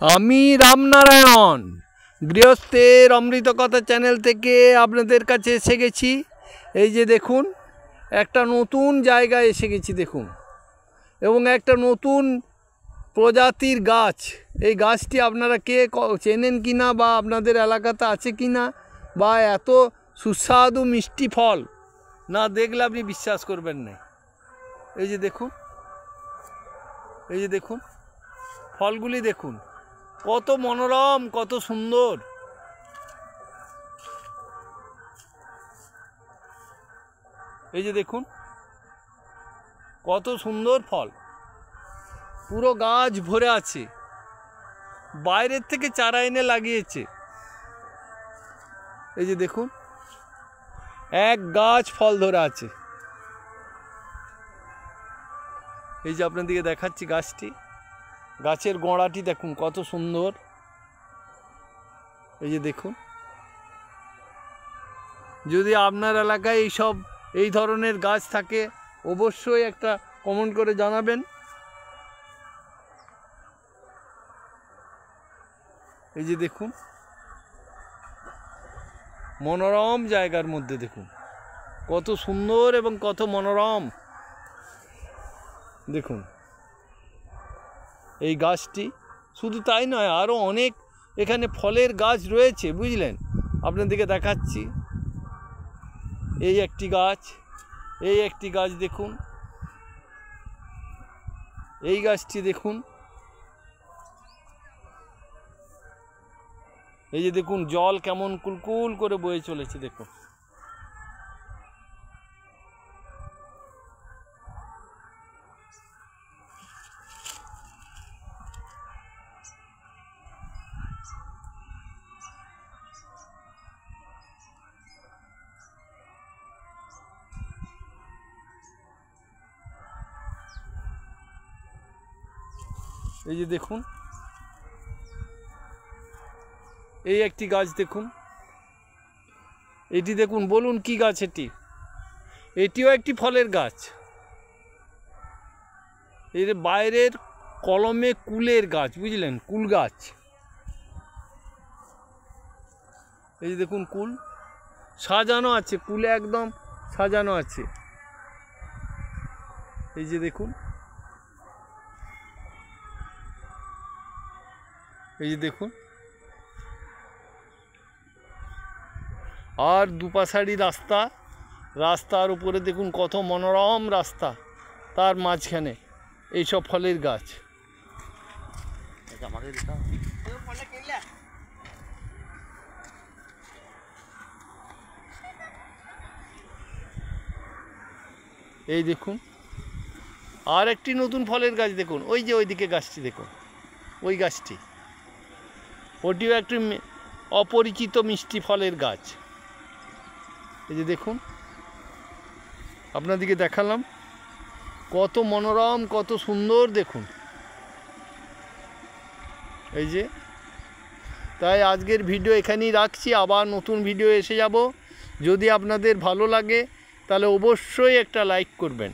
আমি রামনারায়ণ গৃহস্থের অমৃত কথা চ্যানেল থেকে আপনাদের কাছে এসে গেছি। এই যে দেখুন, একটা নতুন জায়গায় এসে গেছি দেখুন, এবং একটা নতুন প্রজাতির গাছ। এই গাছটি আপনারা কে চেনেন কি না, বা আপনাদের এলাকাতে আছে কি না, বা এত সুস্বাদু মিষ্টি ফল না দেখলে আপনি বিশ্বাস করবেন না। এই যে দেখুন, এই যে দেখুন, ফলগুলি দেখুন কত মনোরম, কত সুন্দর। এই যে দেখুন কত সুন্দর ফল, পুরো গাছ ভরে আছে। বাইরের থেকে চারা এনে লাগিয়েছে। এই যে দেখুন, এক গাছ ফল ধরে আছে। এই যে আপনাদেরকে দেখাচ্ছি গাছটি, গাছের গোড়াটি দেখুন কত সুন্দর। এই যে দেখুন, যদি আপনার এলাকায় এই ধরনের গাছ থাকে অবশ্যই একটা কমেন্ট করে জানাবেন। এই যে দেখুন, মনোরম জায়গার মধ্যে দেখুন কত সুন্দর এবং কত মনোরম। দেখুন এই গাছটি, শুধু তাই নয়, আরও অনেক এখানে ফলের গাছ রয়েছে, বুঝলেন। আপনাদেরকে দেখাচ্ছি। এই একটি গাছ, এই একটি গাছ দেখুন, এই গাছটি দেখুন। এই যে দেখুন জল কেমন কুলকুল করে বয়ে চলেছে দেখুন। এই যে দেখুন, এই একটি গাছ দেখুন, এটি দেখুন, বলুন কি গাছ এটি? এটিও একটি ফলের গাছ। এই যে বাইরের কলমে কুলের গাছ, বুঝলেন, কুল গাছ। এই যে দেখুন কুল সাজানো আছে, কুলে একদম সাজানো আছে। এই যে দেখুন, এই যে দেখুন, আর দুপাশারি রাস্তা, রাস্তার উপরে দেখুন কত মনোরম রাস্তা, তার মাঝখানে এইসব ফলের গাছ। এই দেখুন আর একটি নতুন ফলের গাছ দেখুন, ওই যে ওইদিকে গাছটি দেখুন, ওই গাছটি, ওটিও একটি অপরিচিত মিষ্টি ফলের গাছ। এই যে দেখুন, আপনাদেরকে দেখালাম কত মনোরম, কত সুন্দর দেখুন। এই যে, তাই আজকের ভিডিও এখানেই রাখছি, আবার নতুন ভিডিও এসে যাব। যদি আপনাদের ভালো লাগে তাহলে অবশ্যই একটা লাইক করবেন।